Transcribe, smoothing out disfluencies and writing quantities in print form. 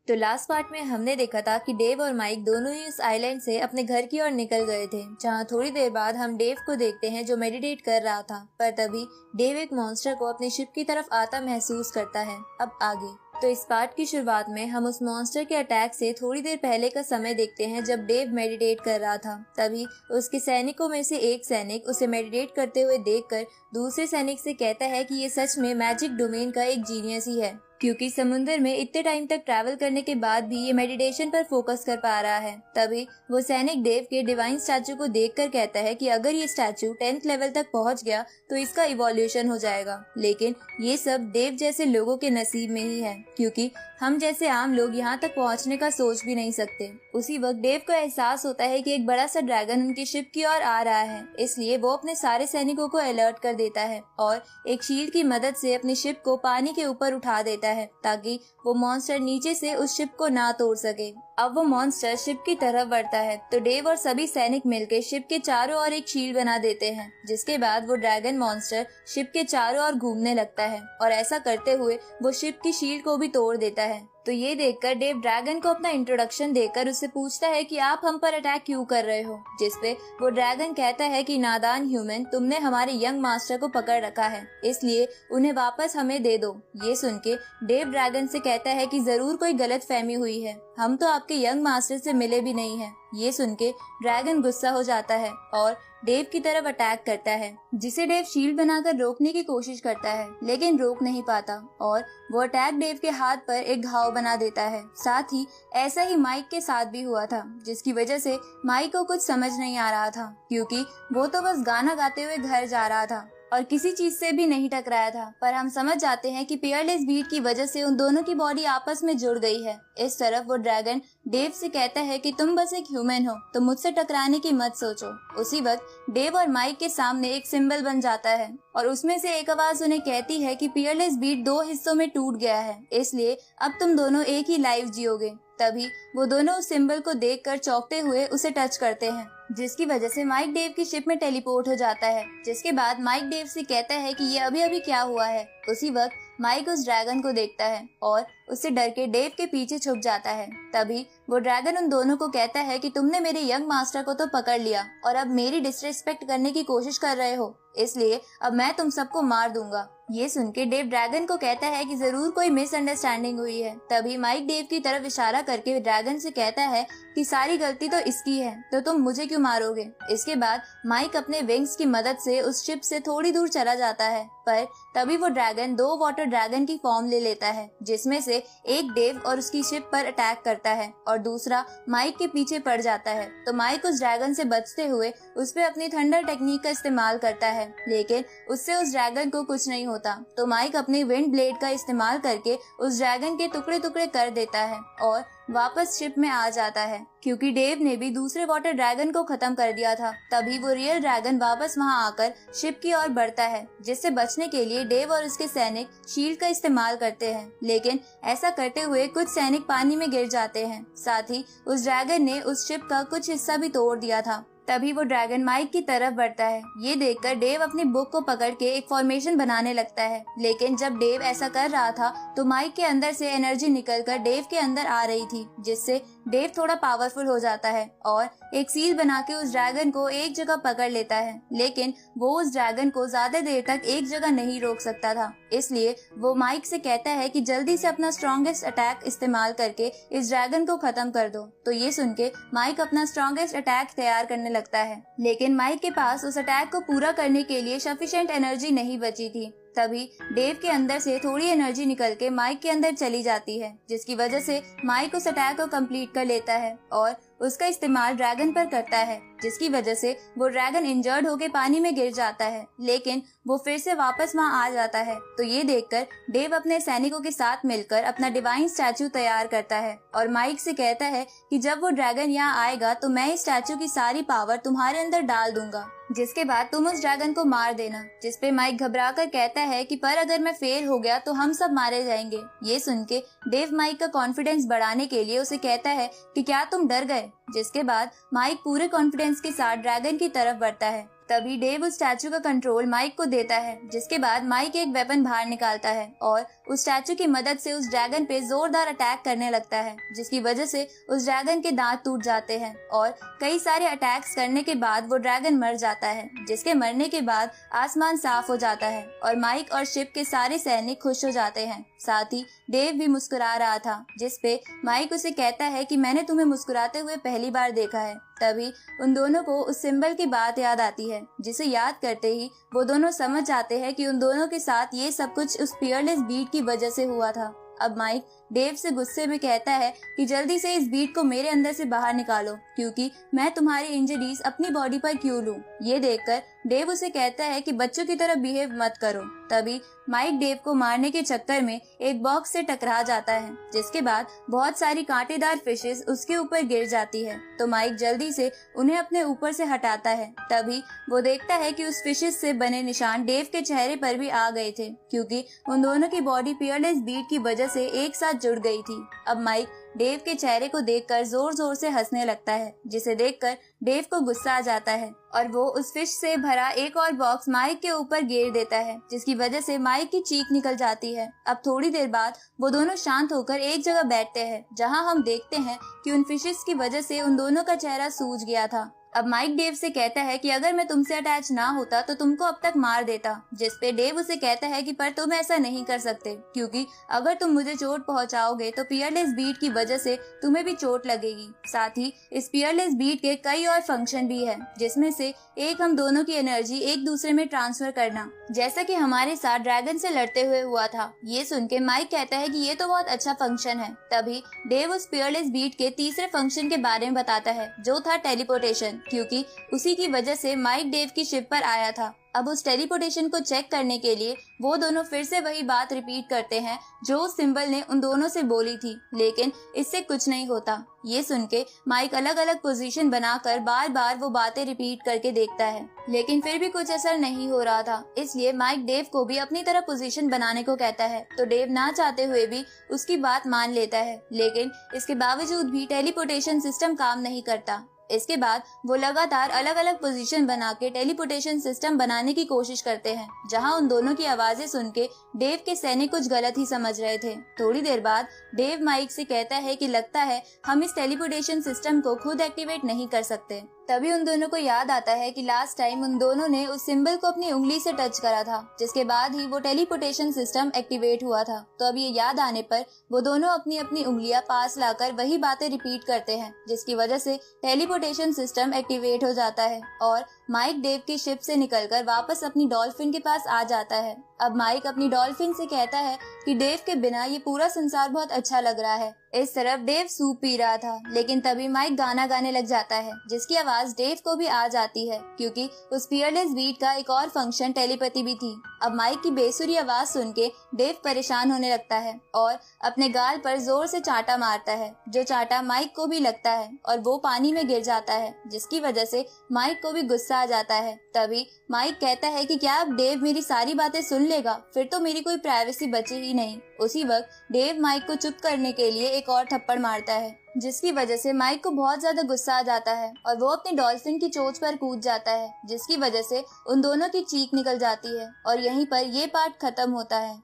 तो last part में हमने देखा था कि डेव और माइक दोनों ही उस आइलैंड से अपने घर की ओर निकल गए थे, जहां थोड़ी देर बाद हम डेव को देखते हैं जो मेडिटेट कर रहा था। पर तभी डेव एक मॉन्स्टर को अपनी शिप की तरफ आता महसूस करता है। अब आगे तो इस पार्ट की शुरुआत में हम उस मॉन्स्टर के अटैक से थोड़ी देर पहले का समय देखते हैं, जब डेव मेडिटेट कर रहा था। तभी उसके सैनिकों में से एक सैनिक उसे मेडिटेट करते हुए देखकर दूसरे सैनिक से कहता है कि ये सच में मैजिक डोमेन का एक जीनियस ही है, क्योंकि समुद्र में इतने टाइम तक ट्रैवल करने के बाद भी ये मेडिटेशन पर फोकस कर पा रहा है। तभी वो सैनिक डेव के डिवाइन स्टैचू को देखकर कहता है कि अगर ये स्टैचू 10th लेवल तक पहुंच गया तो इसका इवोल्यूशन हो जाएगा। लेकिन ये सब डेव जैसे लोगों के नसीब में ही है, क्योंकि हम जैसे आम लोग यहाँ तक पहुँचने का सोच भी नहीं सकते। उसी वक्त डेव को एहसास होता है कि एक बड़ा सा ड्रैगन उनकी शिप की ओर आ रहा है, इसलिए वो अपने सारे सैनिकों को अलर्ट कर देता है और एक शील्ड की मदद से अपनी शिप को पानी के ऊपर उठा देता है, ताकि वो मॉन्स्टर नीचे से उस शिप को ना तोड़ सके। अब वो मॉन्स्टर शिप की तरफ बढ़ता है तो डेव और सभी सैनिक मिलकर शिप के चारों ओर एक शील्ड बना देते हैं, जिसके बाद वो ड्रैगन मॉन्स्टर शिप के चारों ओर घूमने लगता है और ऐसा करते हुए वो शिप की शील्ड को भी तोड़ देता है। तो ये देखकर डेव ड्रैगन को अपना इंट्रोडक्शन देकर उससे पूछता है कि आप हम पर अटैक क्यों कर रहे हो, जिसपे वो ड्रैगन कहता है कि नादान ह्यूमन, तुमने हमारे यंग मास्टर को पकड़ रखा है, इसलिए उन्हें वापस हमें दे दो। ये सुन के डेव ड्रैगन से कहता है कि जरूर कोई गलत फहमी हुई है, हम तो आपके यंग मास्टर से मिले भी नहीं हैं। ये सुन के ड्रैगन गुस्सा हो जाता है और डेव की तरफ अटैक करता है, जिसे डेव शील्ड बनाकर रोकने की कोशिश करता है, लेकिन रोक नहीं पाता और वो अटैक डेव के हाथ पर एक घाव बना देता है। साथ ही ऐसा ही माइक के साथ भी हुआ था, जिसकी वजह से माइक को कुछ समझ नहीं आ रहा था, क्योंकि वो तो बस गाना गाते हुए घर जा रहा था और किसी चीज से भी नहीं टकराया था। पर हम समझ जाते हैं कि पियरलेस बीट की वजह से उन दोनों की बॉडी आपस में जुड़ गई है। इस तरफ वो ड्रैगन डेव से कहता है कि तुम बस एक ह्यूमन हो, तो मुझसे टकराने की मत सोचो। उसी वक्त डेव और माइक के सामने एक सिंबल बन जाता है और उसमें से एक आवाज उन्हें कहती है कि पियरलेस बीट 2 हिस्सों में टूट गया है, इसलिए अब तुम दोनों एक ही लाइफ जियोगे। तभी वो दोनों उस सिंबल को देखकर चौंकते हुए उसे टच करते हैं, जिसकी वजह से माइक डेव की शिप में टेलीपोर्ट हो जाता है। जिसके बाद माइक डेव से कहता है कि ये अभी अभी क्या हुआ है। उसी वक्त माइक उस ड्रैगन को देखता है और उससे डर के डेव के पीछे छुप जाता है। तभी वो ड्रैगन उन दोनों को कहता है कि तुमने मेरे यंग मास्टर को तो पकड़ लिया और अब मेरी डिसरिस्पेक्ट करने की कोशिश कर रहे हो, इसलिए अब मैं तुम सबको मार दूंगा। ये सुन के डेव ड्रैगन को कहता है कि जरूर कोई मिसअंडरस्टैंडिंग हुई है। तभी माइक डेव की तरफ इशारा करके ड्रैगन से कहता है कि सारी गलती तो इसकी है, तो तुम मुझे क्यों मारोगे। इसके बाद माइक अपने विंग्स की मदद से उस शिप से थोड़ी दूर चला जाता है, पर तभी वो ड्रैगन 2 वाटर ड्रैगन की फॉर्म ले लेता है, जिसमें से एक डेव और उसकी शिप पर अटैक करता है और दूसरा माइक के पीछे पड़ जाता है। तो माइक उस ड्रैगन से बचते हुए उस पे अपनी थंडर टेक्निक का इस्तेमाल करता है, लेकिन उससे उस ड्रैगन को कुछ नहीं होता। तो माइक अपनी विंड ब्लेड का इस्तेमाल करके उस ड्रैगन के टुकड़े टुकड़े कर देता है और वापस शिप में आ जाता है, क्योंकि डेव ने भी दूसरे वाटर ड्रैगन को खत्म कर दिया था। तभी वो रियल ड्रैगन वापस वहां आकर शिप की ओर बढ़ता है, जिससे बचने के लिए डेव और उसके सैनिक शील्ड का इस्तेमाल करते हैं, लेकिन ऐसा करते हुए कुछ सैनिक पानी में गिर जाते हैं। साथ ही उस ड्रैगन ने उस शिप का कुछ हिस्सा भी तोड़ दिया था। तभी वो ड्रैगन माइक की तरफ बढ़ता है। ये देखकर डेव अपनी बुक को पकड़ के एक फॉर्मेशन बनाने लगता है, लेकिन जब डेव ऐसा कर रहा था तो माइक के अंदर से एनर्जी निकलकर डेव के अंदर आ रही थी, जिससे डेव थोड़ा पावरफुल हो जाता है और एक सील बना के उस ड्रैगन को एक जगह पकड़ लेता है। लेकिन वो उस ड्रैगन को ज्यादा देर तक एक जगह नहीं रोक सकता था, इसलिए वो माइक से कहता है कि जल्दी से अपना स्ट्रॉन्गेस्ट अटैक इस्तेमाल करके इस ड्रैगन को खत्म कर दो। तो ये सुन के माइक अपना स्ट्रॉन्गेस्ट अटैक तैयार करने लगता है, लेकिन माइक के पास उस अटैक को पूरा करने के लिए सफिशिएंट एनर्जी नहीं बची थी। तभी डेव के अंदर से थोड़ी एनर्जी निकल के माइक के अंदर चली जाती है, जिसकी वजह से माइक उस अटैक को कंप्लीट कर लेता है और उसका इस्तेमाल ड्रैगन पर करता है, जिसकी वजह से वो ड्रैगन इंजर्ड होके पानी में गिर जाता है, लेकिन वो फिर से वापस वहां आ जाता है। तो ये देखकर डेव अपने सैनिकों के साथ मिलकर अपना डिवाइन स्टैचू तैयार करता है और माइक से कहता है कि जब वो ड्रैगन यहाँ आएगा तो मैं इस स्टैचू की सारी पावर तुम्हारे अंदर डाल दूंगा, जिसके बाद तुम उस ड्रैगन को मार देना। जिसपे माइक घबरा कर कहता है कि पर अगर मैं फेल हो गया तो हम सब मारे जाएंगे। ये सुन के डेव माइक का कॉन्फिडेंस बढ़ाने के लिए उसे कहता है कि क्या तुम डर गए, जिसके बाद माइक पूरे कॉन्फिडेंस के साथ ड्रैगन की तरफ बढ़ता है तभी डेव उस स्टैचू का कंट्रोल माइक को देता है, जिसके बाद माइक एक वेपन बाहर निकालता है और उस स्टैचू की मदद से उस ड्रैगन पे जोरदार अटैक करने लगता है, जिसकी वजह से उस ड्रैगन के दांत टूट जाते हैं और कई सारे अटैक्स करने के बाद वो ड्रैगन मर जाता है, जिसके मरने के बाद आसमान साफ हो जाता है और माइक और शिप के सारे सैनिक खुश हो जाते हैं। साथ ही डेव भी मुस्कुरा रहा था, जिसपे माइक उसे कहता है कि मैंने तुम्हें मुस्कुराते हुए पहली बार देखा है। तभी उन दोनों को उस सिंबल की बात याद आती है, जिसे याद करते ही वो दोनों समझ जाते हैं कि उन दोनों के साथ ये सब कुछ उस फियरलेस बीट की वजह से हुआ था। अब माइक डेव से गुस्से में कहता है कि जल्दी से इस बीट को मेरे अंदर से बाहर निकालो, क्योंकि मैं तुम्हारी इंजरीज अपनी बॉडी पर क्यों लूं। ये देखकर डेव उसे कहता है कि बच्चों की तरह बिहेव मत करो। तभी माइक डेव को मारने के चक्कर में एक बॉक्स से टकरा जाता है, जिसके बाद बहुत सारी कांटेदार फिशेस उसके ऊपर गिर जाती है, तो माइक जल्दी से उन्हें अपने ऊपर से हटाता है। तभी वो देखता है कि उस फिशेस से बने निशान डेव के चेहरे पर भी आ गए थे, क्योंकि उन दोनों की बॉडी फियरलेस बीट की वजह से एक साथ जुड़ गई थी। अब माइक डेव के चेहरे को देखकर जोर जोर से हंसने लगता है, जिसे देखकर डेव को गुस्सा आ जाता है और वो उस फिश से भरा एक और बॉक्स माइक के ऊपर गिर देता है, जिसकी वजह से माइक की चीख निकल जाती है। अब थोड़ी देर बाद वो दोनों शांत होकर एक जगह बैठते हैं, जहां हम देखते हैं कि उन फिशेस की वजह से उन दोनों का चेहरा सूज गया था। अब माइक डेव से कहता है कि अगर मैं तुमसे अटैच ना होता तो तुमको अब तक मार देता, जिसपे डेव उसे कहता है कि पर तुम ऐसा नहीं कर सकते, क्योंकि अगर तुम मुझे चोट पहुंचाओगे तो फियरलेस बीट की वजह से तुम्हें भी चोट लगेगी। साथ ही इस फियरलेस बीट के कई और फंक्शन भी है, जिसमें से एक हम दोनों की एनर्जी एक दूसरे में ट्रांसफर करना, जैसा कि हमारे साथ ड्रैगन से लड़ते हुए हुआ था। ये सुन के माइक कहता है कि ये तो बहुत अच्छा फंक्शन है। तभी डेव उस फियरलेस बीट के तीसरे फंक्शन के बारे में बताता है, जो था टेलीपोर्टेशन, क्योंकि उसी की वजह से माइक डेव की शिप पर आया था। अब उस टेलीपोर्टेशन को चेक करने के लिए वो दोनों फिर से वही बात रिपीट करते हैं जो उस सिंबल ने उन दोनों से बोली थी, लेकिन इससे कुछ नहीं होता। ये सुन के माइक अलग अलग पोजीशन बनाकर बार बार वो बातें रिपीट करके देखता है, लेकिन फिर भी कुछ असर नहीं हो रहा था। इसलिए माइक डेव को भी अपनी तरह पोजीशन बनाने को कहता है, तो डेव ना चाहते हुए भी उसकी बात मान लेता है, लेकिन इसके बावजूद भी टेलीपोर्टेशन सिस्टम काम नहीं करता। इसके बाद वो लगातार अलग अलग पोजीशन बना के टेलीपोर्टेशन सिस्टम बनाने की कोशिश करते हैं, जहां उन दोनों की आवाजें सुन के डेव के सैनिक कुछ गलत ही समझ रहे थे। थोड़ी देर बाद डेव माइक से कहता है कि लगता है हम इस टेलीपोर्टेशन सिस्टम को खुद एक्टिवेट नहीं कर सकते। तभी उन दोनों को याद आता है कि लास्ट टाइम उन दोनों ने उस सिंबल को अपनी उंगली से टच करा था, जिसके बाद ही वो टेलीपोर्टेशन सिस्टम एक्टिवेट हुआ था। तो अब ये याद आने पर वो दोनों अपनी अपनी उंगलियां पास लाकर वही बातें रिपीट करते हैं, जिसकी वजह से टेलीपोर्टेशन सिस्टम एक्टिवेट हो जाता है और माइक डेव की शिप से निकलकर वापस अपनी डॉल्फिन के पास आ जाता है। अब माइक अपनी डॉल्फिन से कहता है कि डेव के बिना ये पूरा संसार बहुत अच्छा लग रहा है। इस तरफ डेव सूप पी रहा था, लेकिन तभी माइक गाना गाने लग जाता है, जिसकी आवाज डेव को भी आ जाती है, क्योंकि उस फियरलेस बीट का एक और फंक्शन टेलीपैथी भी थी। अब माइक की बेसुरी आवाज सुन के डेव परेशान होने लगता है और अपने गाल पर जोर से चांटा मारता है, जो चांटा माइक को भी लगता है और वो पानी में गिर जाता है, जिसकी वजह से माइक को भी गुस्सा आ जाता है। तभी माइक कहता है कि क्या अब डेव मेरी सारी बातें सुन लेगा, फिर तो मेरी कोई प्राइवेसी बची ही नहीं। उसी वक्त डेव माइक को चुप करने के लिए एक और थप्पड़ मारता है, जिसकी वजह से माइक को बहुत ज्यादा गुस्सा आ जाता है और वो अपनी डॉल्फिन की चोंच पर कूद जाता है, जिसकी वजह से उन दोनों की चीख निकल जाती है। और यहीं पर ये पार्ट खत्म होता है।